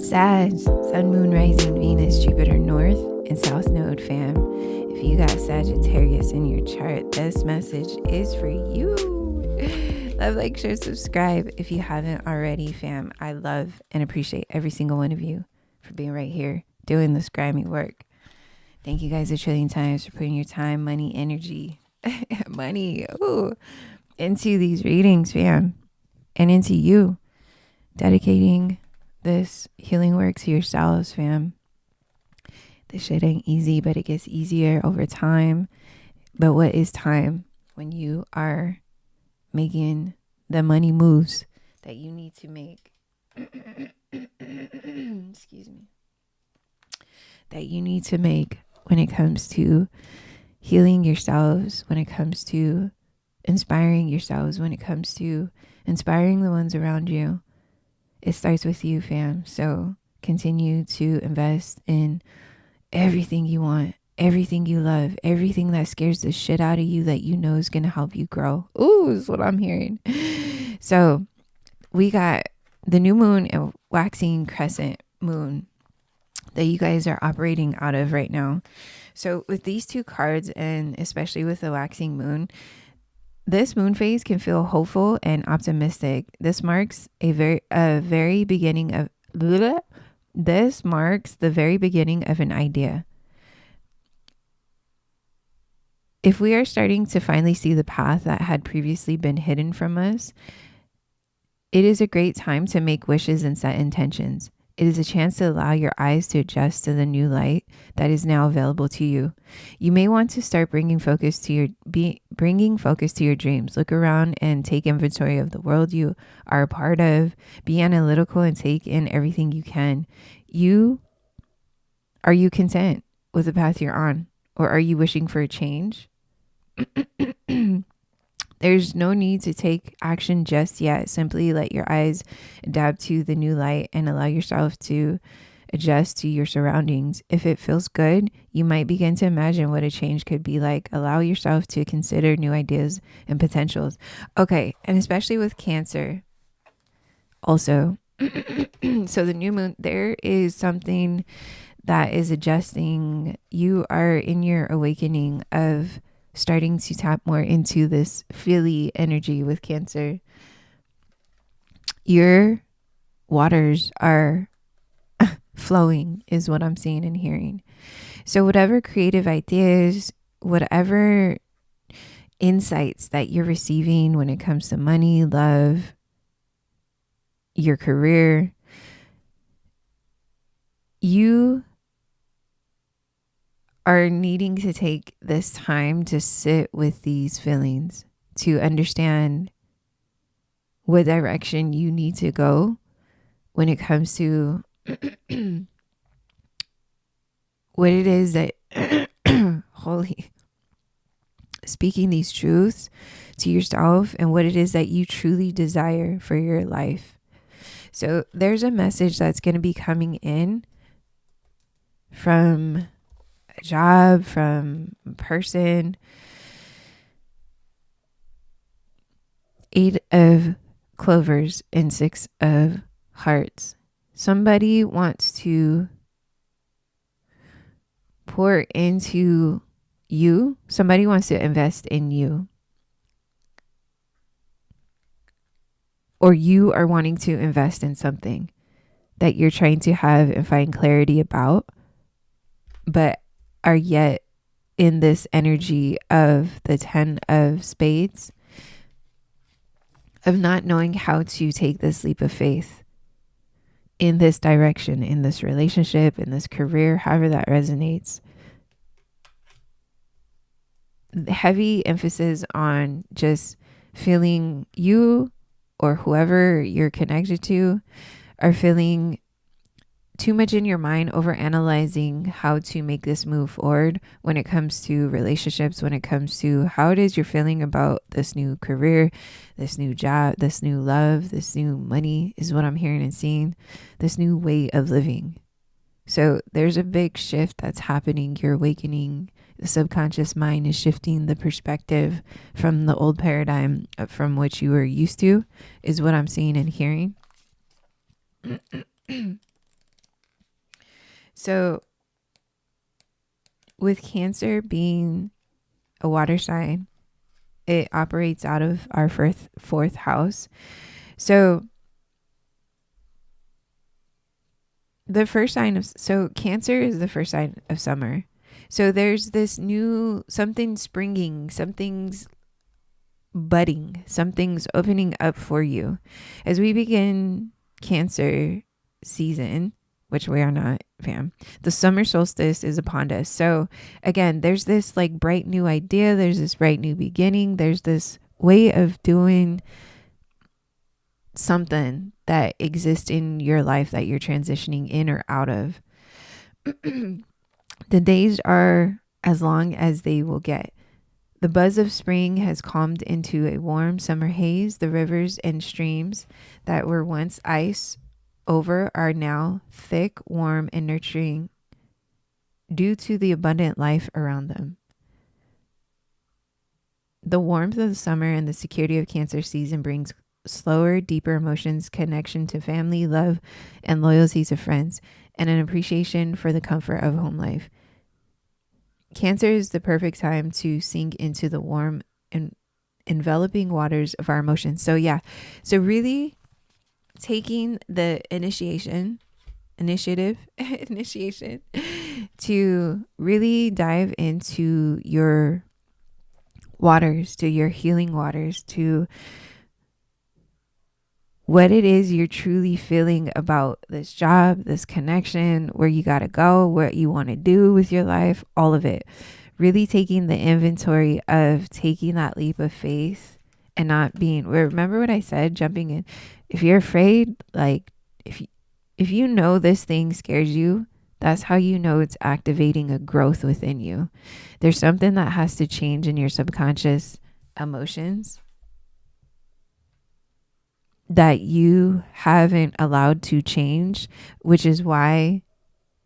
Sag, Sun, Moon, Rising, Venus, Jupiter, North, and South Node, fam. If you got Sagittarius in your chart, this message is for you. Love, like, share, subscribe if you haven't already, fam. I love and appreciate every single one of you for being right here doing this grimy work. Thank you guys a trillion times for putting your time, money, energy, into these readings, fam, and into you dedicating this healing work to yourselves, fam. This shit ain't easy, but it gets easier over time. But what is time when you are making the money moves that you need to make? Excuse me. That you need to make when it comes to healing yourselves, when it comes to inspiring yourselves, when it comes to inspiring the ones around you. It starts with you, fam. So continue to invest in everything you want, everything you love, everything that scares the shit out of you that you know is going to help you grow. Ooh, is what I'm hearing. So we got the new moon and waxing crescent moon that you guys are operating out of right now. So with these two cards, and especially with the waxing moon, this moon phase can feel hopeful and optimistic. This marks the very beginning of an idea. If we are starting to finally see the path that had previously been hidden from us, it is a great time to make wishes and set intentions. It is a chance to allow your eyes to adjust to the new light that is now available to you. You may want to start bringing focus to your dreams. Look around and take inventory of the world you are a part of. Be analytical and take in everything you can. Are you content with the path you're on, or are you wishing for a change? There's no need to take action just yet. Simply let your eyes adapt to the new light and allow yourself to adjust to your surroundings. If it feels good, you might begin to imagine what a change could be like. Allow yourself to consider new ideas and potentials. Okay, and especially with Cancer also. So the new moon, there is something that is adjusting. You are in your awakening of starting to tap more into this feely energy with Cancer. Your waters are flowing is what I'm seeing and hearing. So whatever creative ideas, whatever insights that you're receiving when it comes to money, love, your career, you are needing to take this time to sit with these feelings, to understand what direction you need to go when it comes to what it is that speaking these truths to yourself and what it is that you truly desire for your life. So there's a message that's going to be coming in from a job, from a person. 8 of clovers and 6 of hearts. Somebody wants to pour into you. Somebody wants to invest in you. Or you are wanting to invest in something that you're trying to have and find clarity about, but are yet in this energy of the 10 of spades, of not knowing how to take this leap of faith in this direction, in this relationship, in this career, however that resonates. Heavy emphasis on just feeling you or whoever you're connected to are feeling too much in your mind, over analyzing how to make this move forward when it comes to relationships, when it comes to how it is you're feeling about this new career, this new job, this new love, this new money is what I'm hearing and seeing, this new way of living. So there's a big shift that's happening. You're awakening. The subconscious mind is shifting the perspective from the old paradigm from which you were used to, is what I'm seeing and hearing. So with Cancer being a water sign, it operates out of our fourth house. So the first sign of, so Cancer is the first sign of summer. So there's this new, something springing, something's budding, something's opening up for you. As we begin Cancer season, which we are not, fam, the summer solstice is upon us. So again, there's this like bright new idea, there's this bright new beginning, there's this way of doing something that exists in your life that you're transitioning in or out of. The days are as long as they will get. The buzz of spring has calmed into a warm summer haze. The rivers and streams that were once ice over are now thick, warm, and nurturing due to the abundant life around them. The warmth of the summer and the security of Cancer season brings slower, deeper emotions, connection to family, love, and loyalty to friends, and an appreciation for the comfort of home life. Cancer is the perfect time to sink into the warm and enveloping waters of our emotions. So yeah, so really taking the initiative to really dive into your waters, to your healing waters, to what it is you're truly feeling about this job, this connection, where you got to go, what you want to do with your life, all of it. Really taking the inventory of taking that leap of faith and not being, remember what I said, jumping in. If you're afraid, like if you know this thing scares you, that's how you know it's activating a growth within you. There's something that has to change in your subconscious emotions that you haven't allowed to change, which is why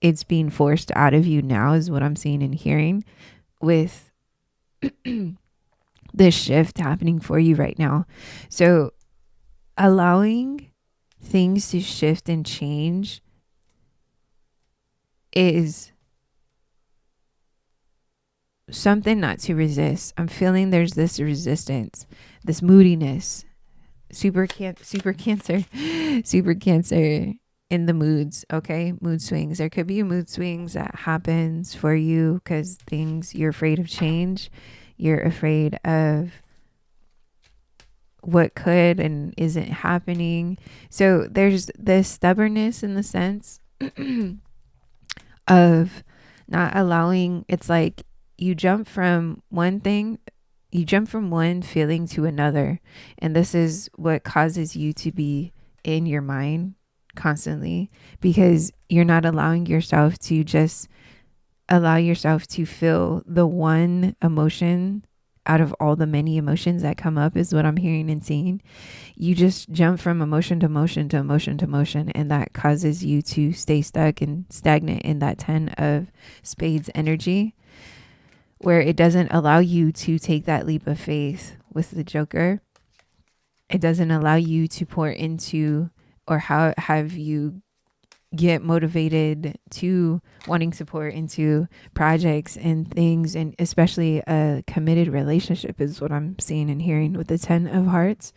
it's being forced out of you now, is what I'm seeing and hearing with this shift happening for you right now. So allowing things to shift and change is something not to resist. I'm feeling there's this resistance, this moodiness, super Cancer in the moods. Okay, mood swings. There could be mood swings that happens for you because things, you're afraid of change, you're afraid of what could and isn't happening. So there's this stubbornness in the sense of not allowing. It's like you jump from one feeling to another. And this is what causes you to be in your mind constantly, because you're not allowing yourself to just allow yourself to feel the one emotion out of all the many emotions that come up, is what I'm hearing and seeing. You just jump from emotion to emotion to emotion to emotion, and that causes you to stay stuck and stagnant in that 10 of spades energy, where it doesn't allow you to take that leap of faith with the Joker. It doesn't allow you to pour into or have you get motivated to wanting to pour into projects and things, and especially a committed relationship is what I'm seeing and hearing with the 10 of hearts.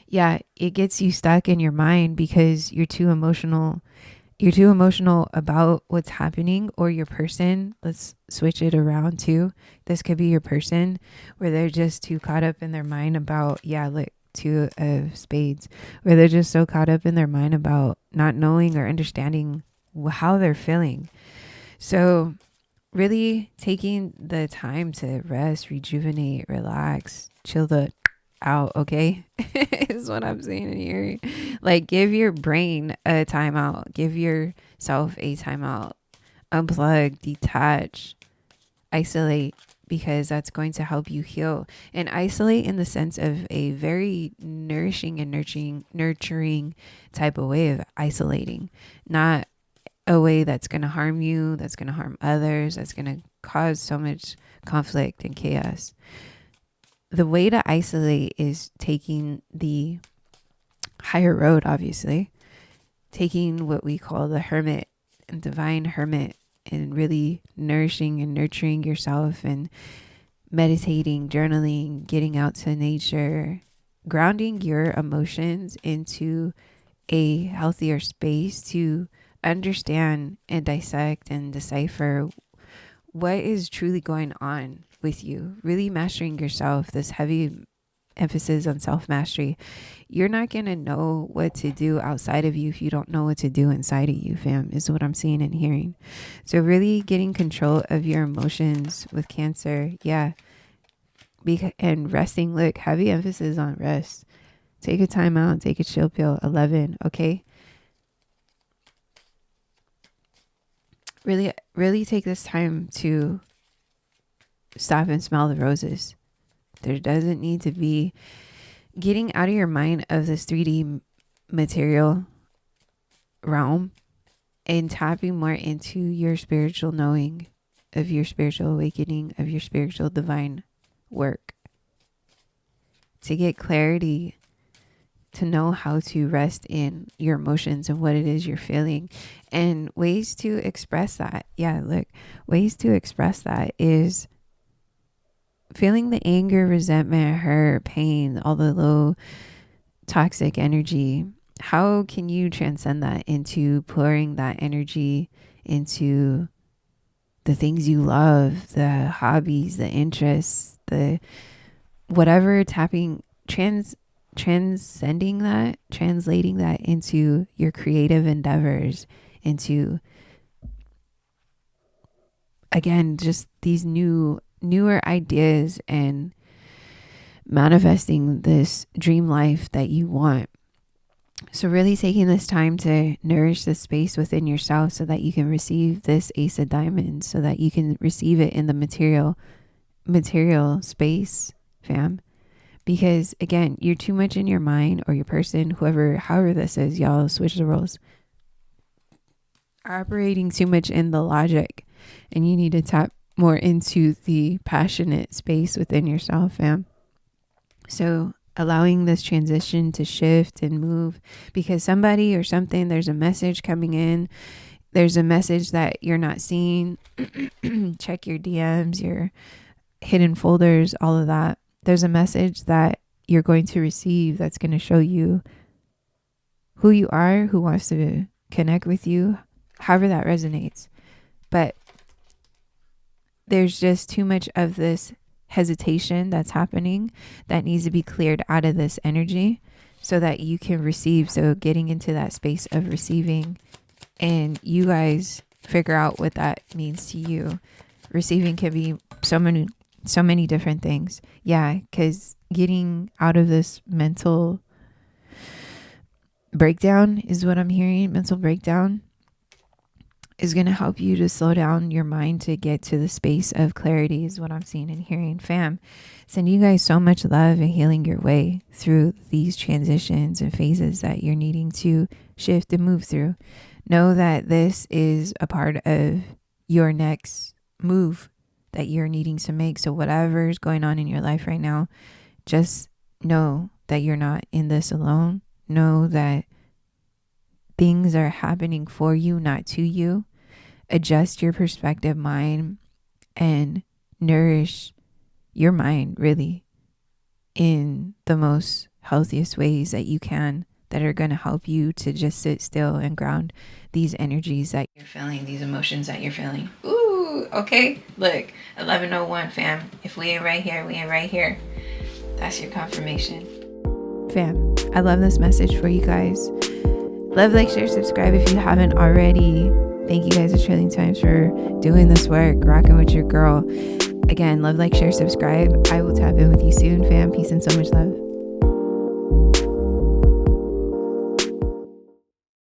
Yeah, it gets you stuck in your mind because you're too emotional. You're too emotional about what's happening, or your person. Let's switch it around too. This could be your person where they're just too caught up in their mind about, like 2 of spades, where they're just so caught up in their mind about not knowing or understanding how they're feeling. So really taking the time to rest, rejuvenate, relax, chill the out, okay? Is what I'm saying in here. Like, give your brain a timeout, give yourself a timeout, unplug, detach, isolate, because that's going to help you heal. And isolate in the sense of a very nourishing and nurturing type of way of isolating, not a way that's going to harm you, that's going to harm others, that's going to cause so much conflict and chaos. The way to isolate is taking the higher road, obviously, taking what we call the hermit and divine hermit, and really nourishing and nurturing yourself, and meditating, journaling, getting out to nature, grounding your emotions into a healthier space to understand and dissect and decipher what is truly going on with you. Really mastering yourself, this heavy emphasis on self-mastery. You're not going to know what to do outside of you if you don't know what to do inside of you, fam, is what I'm seeing and hearing. So really getting control of your emotions with Cancer. Yeah. And resting. Look, heavy emphasis on rest. Take a time out. Take a chill pill. 11. Okay. Really, really take this time to stop and smell the roses. There doesn't need to be getting out of your mind of this 3D material realm and tapping more into your spiritual knowing, of your spiritual awakening, of your spiritual divine work. To get clarity, to know how to rest in your emotions and what it is you're feeling, and ways to express that. Yeah, look, ways to express that is feeling the anger, resentment, hurt, pain, all the low toxic energy. How can you transcend that into pouring that energy into the things you love, the hobbies, the interests, the whatever, transcending that, translating that into your creative endeavors, into, again, just these newer ideas, and manifesting this dream life that you want. So really taking this time to nourish the space within yourself so that you can receive this Ace of Diamonds, so that you can receive it in the material space, fam. Because again, you're too much in your mind, or your person, however this is, y'all switch the roles, are operating too much in the logic, and you need to tap more into the passionate space within yourself, fam. So allowing this transition to shift and move, because somebody or something, there's a message coming in. There's a message that you're not seeing. Check your DMs, your hidden folders, all of that. There's a message that you're going to receive that's going to show you who you are, who wants to connect with you, however that resonates. But there's just too much of this hesitation that's happening that needs to be cleared out of this energy so that you can receive. So getting into that space of receiving, and you guys figure out what that means to you. Receiving can be so many different things. Yeah, because getting out of this mental breakdown is what I'm hearing. Mental breakdown is going to help you to slow down your mind to get to the space of clarity, is what I'm seeing and hearing, fam. Sending you guys so much love and healing your way through these transitions and phases that you're needing to shift and move through. Know that this is a part of your next move that you're needing to make. So whatever is going on in your life right now, just know that you're not in this alone. Know that things are happening for you, not to you. Adjust your perspective, mind, and nourish your mind really in the most healthiest ways that you can, that are going to help you to just sit still and ground these energies that you're feeling, these emotions that you're feeling. Ooh, okay. Look, 11:01, fam. If we ain't right here, we ain't right here. That's your confirmation. Fam, I love this message for you guys. Love, like, share, subscribe if you haven't already. Thank you guys at Trillion Times for doing this work, rocking with your girl. Again, love, like, share, subscribe. I will tap in with you soon, fam. Peace and so much love.